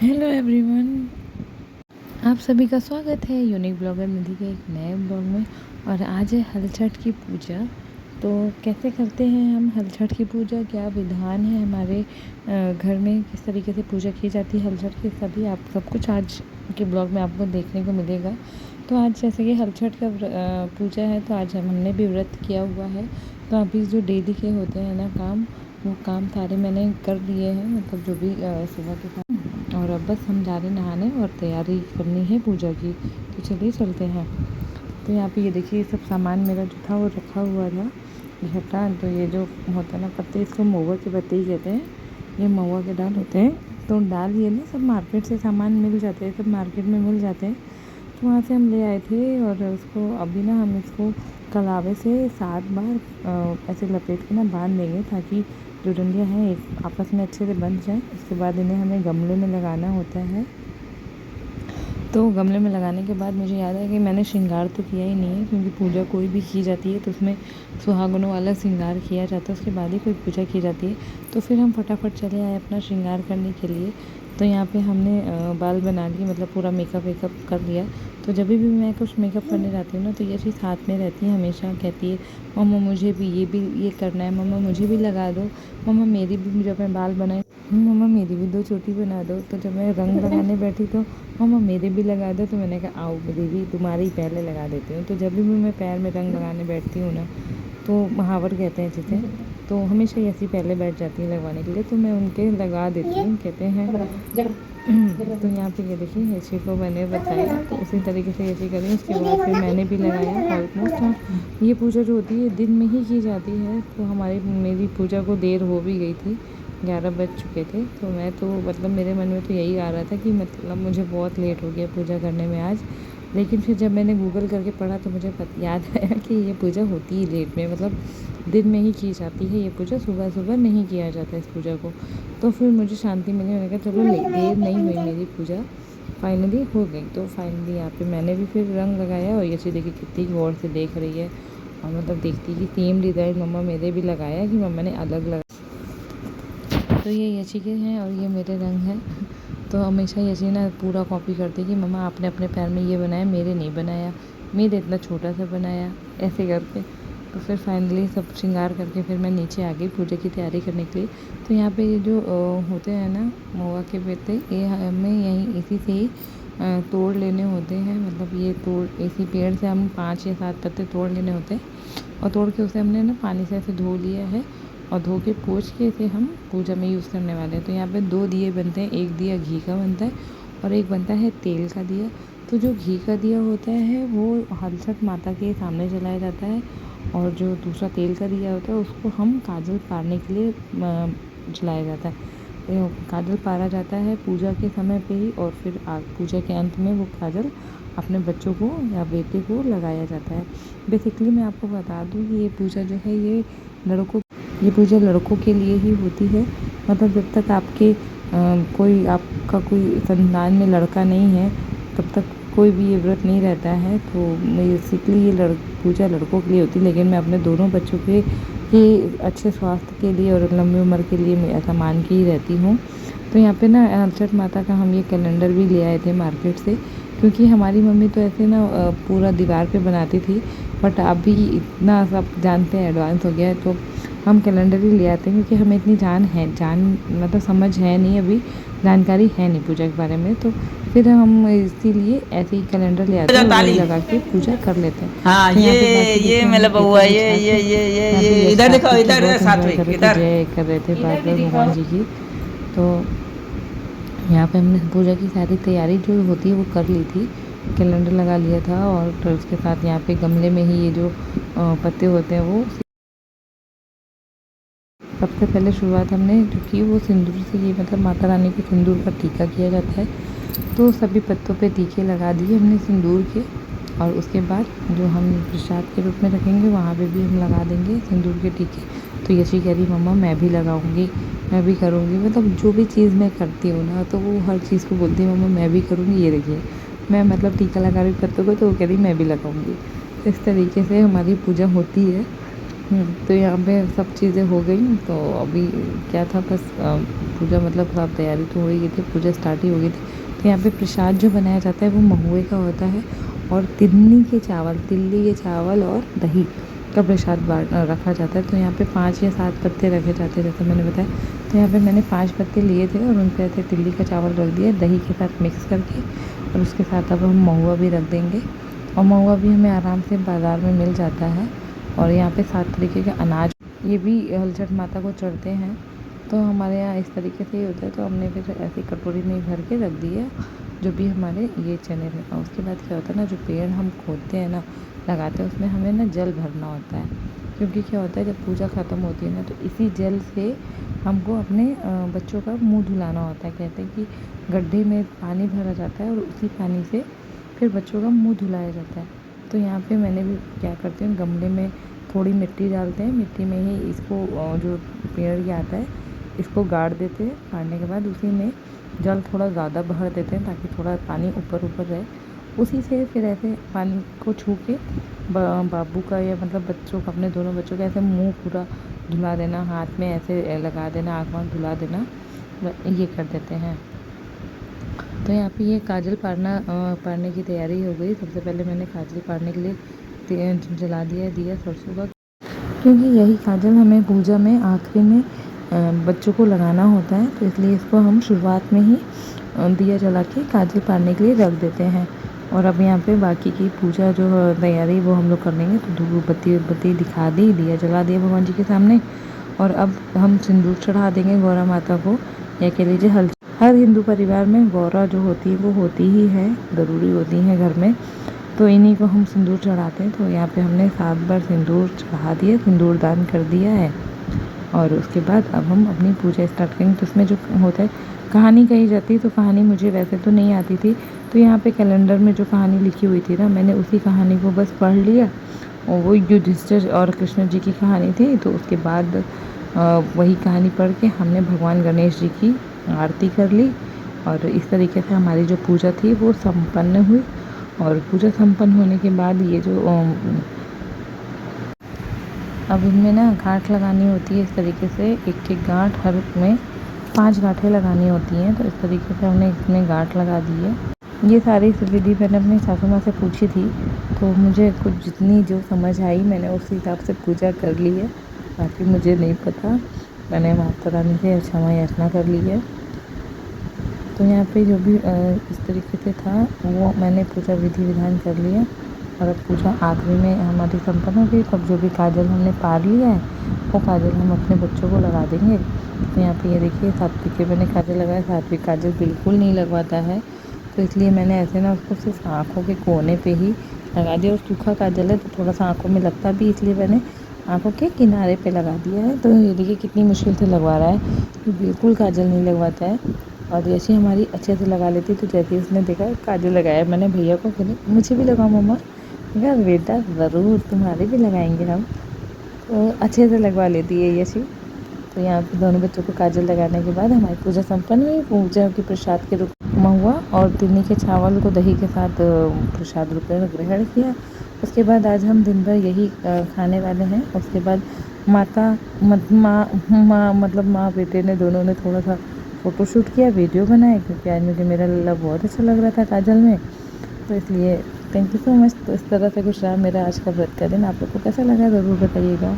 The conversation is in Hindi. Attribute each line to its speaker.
Speaker 1: हेलो एवरीवन, आप सभी का स्वागत है यूनिक ब्लॉगर निधि के एक नए ब्लॉग में। और आज है हल छठ की पूजा। तो कैसे करते हैं हम हल छठ की पूजा, क्या विधान है हमारे घर में, किस तरीके से पूजा की जाती है हल छठ की, सभी आप सब कुछ आज के ब्लॉग में आपको देखने को मिलेगा। तो आज जैसे कि हल छठ का पूजा है, तो आज हमने भी व्रत किया हुआ है। तो अभी जो डेली के होते हैं ना काम, वो काम सारे मैंने कर लिए हैं, मतलब जो भी सुबह के काम। और अब बस हम जा रहे हैं नहाने और तैयारी करनी है पूजा की। तो चलिए चलते हैं। तो यहाँ पे ये देखिए, ये सब सामान मेरा जो था वो रखा हुआ था इकट्ठा। तो ये जो होता है ना पत्ते, इसको महुआ के पत्ते ही कहते हैं। ये महुआ के डाल होते हैं। तो डाल ये ना सब मार्केट से सामान मिल जाते हैं, सब मार्केट में मिल जाते हैं। तो वहाँ से हम ले आए थे और उसको अभी ना हम इसको कलावे से 7 बार ऐसे लपेट के ना बांध देंगे, ताकि जो डंडियाँ हैं एक आपस में अच्छे से बंध जाएँ। उसके बाद इन्हें हमें गमले में लगाना होता है। तो गमले में लगाने के बाद मुझे याद है कि मैंने श्रृंगार तो किया ही नहीं है, क्योंकि पूजा कोई भी की जाती है तो उसमें सुहागनों वाला श्रृंगार किया जाता है, उसके बाद ही कोई पूजा की जाती है। तो फिर हम फटाफट चले आए अपना श्रृंगार करने के लिए। तो यहाँ पे हमने बाल बना लिए, मतलब पूरा मेकअप वेकअप कर लिया। तो जब भी मैं कुछ मेकअप करने जाती हूँ ना, तो ये चीज़ साथ में रहती है हमेशा। कहती है मम्मा मुझे भी ये करना है, मम्मा मुझे भी लगा दो, मम्मा मेरी भी, जब मैं बाल बनाई मम्मा मेरी भी 2 चोटी बना दो। तो जब मैं रंग लगाने बैठी तो मम्मा मेरे भी लगा दो। तो मैंने कहा आओ मेरी भी, तुम्हारी पहले लगा देती हूँ। तो जब भी मैं पैर में रंग लगाने बैठती हूँ ना, तो महावर कहते हैं जिसे, तो हमेशा ऐसी पहले बैठ जाती है लगवाने के लिए। तो मैं उनके लगा देती हूँ, कहते हैं। तो यहाँ पे ये देखिए ऐसी को मैंने बताया, तो उसी तरीके से ऐसी करी। उसके बाद फिर मैंने भी लगाया। ऑलमोस्ट हाँ, ये पूजा जो होती है दिन में ही की जाती है। तो मेरी पूजा को देर हो भी गई थी, 11 बज चुके थे। तो मैं तो मतलब मेरे मन में तो यही आ रहा था कि मतलब मुझे बहुत लेट हो गया पूजा करने में आज। लेकिन फिर जब मैंने गूगल करके पढ़ा तो मुझे याद आया कि ये पूजा होती ही लेट में, मतलब दिन में ही की जाती है ये पूजा, सुबह सुबह नहीं किया जाता इस पूजा को। तो फिर मुझे शांति मिली। मैंने कहा चलो देर नहीं हुई, मेरी पूजा फाइनली हो गई। तो फाइनली यहाँ पे मैंने भी फिर रंग लगाया। और ये चीज़ देखिए कितनी गौर से देख रही है, और मतलब देखती कि सेम डिज़ाइन मम्मा मेरे भी लगाया कि मम्मा ने अलग लगा। तो ये यची के हैं और ये मेरे रंग हैं। तो हमेशा यची ना पूरा कॉपी करती कि मम्मा आपने अपने पैर में ये बनाया, मेरे नहीं बनाया, मेरे इतना छोटा सा बनाया, ऐसे करके। तो फिर फाइनली सब श्रृंगार करके फिर मैं नीचे आ गई पूजा की तैयारी करने के लिए। तो यहाँ पे ये जो होते हैं ना महुआ के पत्ते, ये हमें यहीं इसी से ही तोड़ लेने होते हैं। मतलब ये तोड़ इसी पेड़ से हम 5 या 7 पत्ते तोड़ लेने होते हैं। और तोड़ के उसे हमने ना पानी से ऐसे धो लिया है, और धो के पोंछ के इसे हम पूजा में यूज़ करने वाले हैं। तो यहाँ पे 2 दिए बनते हैं, एक दिया घी का बनता है और एक बनता है तेल का दिया। तो जो घी का दिया होता है वो हल छठ माता के सामने जलाया जाता है, और जो दूसरा तेल का दिया होता है उसको हम काजल पारने के लिए जलाया जाता है। काजल पारा जाता है पूजा के समय पे ही, और फिर पूजा के अंत में वो काजल अपने बच्चों को या बेटे को लगाया जाता है। बेसिकली मैं आपको बता दूँ कि ये पूजा जो है ये पूजा लड़कों के लिए ही होती है। मतलब जब तक आपका कोई संतान में लड़का नहीं है, तब तक कोई भी ये व्रत नहीं रहता है। तो बेसिकली ये पूजा लड़कों के लिए होती है। लेकिन मैं अपने दोनों बच्चों के अच्छे स्वास्थ्य के लिए और लंबी उम्र के लिए मैं ऐसा मान के ही रहती हूँ। तो यहाँ पे ना छठ माता का हम ये कैलेंडर भी ले आए थे मार्केट से, क्योंकि हमारी मम्मी तो ऐसे ना पूरा दीवार पे बनाती थी। बट अभी इतना सब जानते हैं, एडवांस हो गया है, तो हम कैलेंडर ही ले आते हैं। क्योंकि हमें इतनी मतलब समझ है नहीं, अभी जानकारी है नहीं पूजा के बारे में। तो फिर हम इसीलिए ऐसे ही कैलेंडर ले आते हैं और वही लगा के पूजा कर लेते हैं।
Speaker 2: हाँ,
Speaker 1: तो यहाँ पे बाकी
Speaker 2: ये
Speaker 1: देखिए
Speaker 2: मेरा
Speaker 1: हम
Speaker 2: बउआ,
Speaker 1: पेपर बिछा के यहाँ पे
Speaker 2: ये
Speaker 1: यश
Speaker 2: इधर देखो,
Speaker 1: कार्तिक की
Speaker 2: इधर
Speaker 1: बहुत एंजॉय कर
Speaker 2: सात्विक
Speaker 1: रहे थे,
Speaker 2: इधर
Speaker 1: जय कर रहे थे बार बार भगवान जी की। तो यहाँ पे हमने पूजा की सारी तैयारी जो होती है वो कर ली थी, कैलेंडर लगा लिया था। और फिर उसके साथ यहाँ पे गमले में ही ये जो पत्ते होते हैं वो सबसे पहले शुरुआत हमने जो की वो सिंदूर से, ये मतलब माता रानी के सिंदूर का टीका किया जाता है। तो सभी पत्तों पे टीके लगा दिए हमने सिंदूर के। और उसके बाद जो हम प्रसाद के रूप में रखेंगे वहाँ पे भी हम लगा देंगे सिंदूर के टीके। तो यशी कह रही मम्मा मैं भी लगाऊंगी, मैं भी करूँगी। मतलब जो भी चीज़ मैं करती हूँ ना, तो वो हर चीज़ को बोलती है मम्मा मैं भी करूँगी। ये देखिए मैं मतलब टीका लगा रही पत्तों को, तो वो कह रही मैं भी लगाऊंगी। इस तरीके से हमारी पूजा होती है। तो यहाँ पे सब चीज़ें हो गई। तो अभी क्या था, बस पूजा मतलब सब तैयारी तो हो ही गई थी, पूजा स्टार्ट ही हो गई थी। तो यहाँ पे प्रसाद जो बनाया जाता है वो महुए का होता है और तिल्ली के चावल और दही का प्रसाद रखा जाता है। तो यहाँ पे 5 या 7 पत्ते रखे जाते हैं जैसे मैंने बताया। तो यहाँ पे मैंने 5 पत्ते लिए थे और उन पे ऐसे तिल्ली का चावल रख दिया दही के साथ मिक्स करके। और उसके साथ अब हम महुआ भी रख देंगे, और महुआ भी हमें आराम से बाज़ार में मिल जाता है। और यहाँ पे 7 तरीके के अनाज ये भी हलचट माता को चढ़ते हैं। तो हमारे यहाँ इस तरीके से ही होता है। तो हमने फिर ऐसी कटोरी में ही भर के रख दिया जो भी हमारे ये चने थे। और उसके बाद क्या होता है ना, जो पेड़ हम खोदते हैं ना, लगाते हैं, उसमें हमें ना जल भरना होता है। क्योंकि क्या होता है, जब पूजा ख़त्म होती है ना, तो इसी जल से हमको अपने बच्चों का मुँह धुलाना होता है। कहते हैं कि गड्ढे में पानी भरा जाता है और उसी पानी से फिर बच्चों का मुँह धुलाया जाता है। तो यहाँ पे मैंने भी क्या करती हूँ, गमले में थोड़ी मिट्टी डालते हैं, मिट्टी में ही इसको जो पेड़ ये आता है इसको गाड़ देते हैं। गाड़ने के बाद उसी में जल थोड़ा ज़्यादा भर देते हैं ताकि थोड़ा पानी ऊपर ऊपर रहे। उसी से फिर ऐसे पानी को छू के बाबू का या मतलब बच्चों का, अपने दोनों बच्चों का ऐसे मुंह पूरा धुला देना, हाथ में ऐसे लगा देना, आँख वाँख धुला देना, ये कर देते हैं। तो यहाँ पे ये काजल पारने की तैयारी हो गई। सबसे पहले मैंने काजल पारने के लिए जला दिया सरसों का, क्योंकि यही काजल हमें पूजा में आखिरी में बच्चों को लगाना होता है। तो इसलिए इसको हम शुरुआत में ही दिया जला के काजल पारने के लिए रख देते हैं। और अब यहाँ पे बाकी की पूजा जो तैयारी वो हम लोग कर लेंगे। तो धूप बत्ती दिखा दी, दिया जला दिया भगवान जी के सामने। और अब हम सिंदूर चढ़ा देंगे गौरा माता को, या कह लीजिए हर हिंदू परिवार में गौरा जो होती है वो होती ही है, ज़रूरी होती है घर में। तो इन्हीं को हम सिंदूर चढ़ाते हैं। तो यहाँ पे हमने 7 बार सिंदूर चढ़ा दिया, सिंदूर दान कर दिया है। और उसके बाद अब हम अपनी पूजा स्टार्ट करेंगे। तो उसमें जो होता है, कहानी कही जाती है। तो कहानी मुझे वैसे तो नहीं आती थी, तो यहाँ पे कैलेंडर में जो कहानी लिखी हुई थी ना, मैंने उसी कहानी को बस पढ़ लिया। और वो युधिष्ठिर और कृष्ण जी की कहानी थी। तो उसके बाद वही कहानी पढ़ के हमने भगवान गणेश जी की आरती कर ली। और इस तरीके से हमारी जो पूजा थी वो संपन्न हुई। और पूजा संपन्न होने के बाद ये जो अब इनमें ना गांठ लगानी होती है। इस तरीके से एक एक गांठ, हर में 5 गांठें लगानी होती हैं। तो इस तरीके से हमने इसमें गांठ लगा दी है। ये सारी विधि मैंने अपनी सासू माँ से पूछी थी, तो मुझे कुछ जितनी जो समझ आई मैंने उस हिसाब से पूजा कर ली है। बाकी मुझे नहीं पता, मैंने माता रानी से क्षमा याचना कर ली है। तो यहाँ पे जो भी इस तरीके से था वो मैंने पूजा विधि विधान कर लिया। और अब पूजा आखिरी में हमारी संपन्न हो गई। तब जो भी काजल हमने पार लिया है वो काजल हम अपने बच्चों को लगा देंगे। तो यहाँ पे ये देखिए, सात्विक के मैंने काजल लगाया। सात्विक काजल बिल्कुल नहीं लगवाता है, तो इसलिए मैंने ऐसे ना उसको सिर्फ आँखों के कोने पे ही लगा दिया। और सूखा काजल है तो थोड़ा सा आँखों में लगता भी, इसलिए मैंने आँखों के किनारे पे लगा दिया है। तो ये देखिए कितनी मुश्किल से लगवा रहा है, तो बिल्कुल काजल नहीं लगवाता है। और जैसे हमारी अच्छे से लगा लेती, तो जैसे उसने देखा काजल लगाया, मैंने भैया को कहने मुझे भी लगाओ मम्मा। कहा बेटा ज़रूर तुम्हारे भी लगाएंगे हम। तो अच्छे से लगवा लेती है यशी। तो यहाँ पे दोनों बच्चों को काजल लगाने के बाद हमारी पूजा संपन्न हुई। पूजा के प्रसाद के रूप में हुआ और तिन्नी के चावल को दही के साथ प्रसाद रूप में ग्रहण किया। उसके बाद आज हम दिन भर यही खाने वाले हैं। उसके बाद मतलब माँ बेटे ने दोनों ने थोड़ा सा फ़ोटोशूट किया, वीडियो बनाए, क्योंकि आज मुझे मेरा लल्ला बहुत अच्छा लग रहा था काजल में। तो इसलिए थैंक यू सो मच। तो इस तरह से कुछ रहा मेरा आज का व्रत का दिन। आप लोग को कैसा लगा ज़रूर बताइएगा।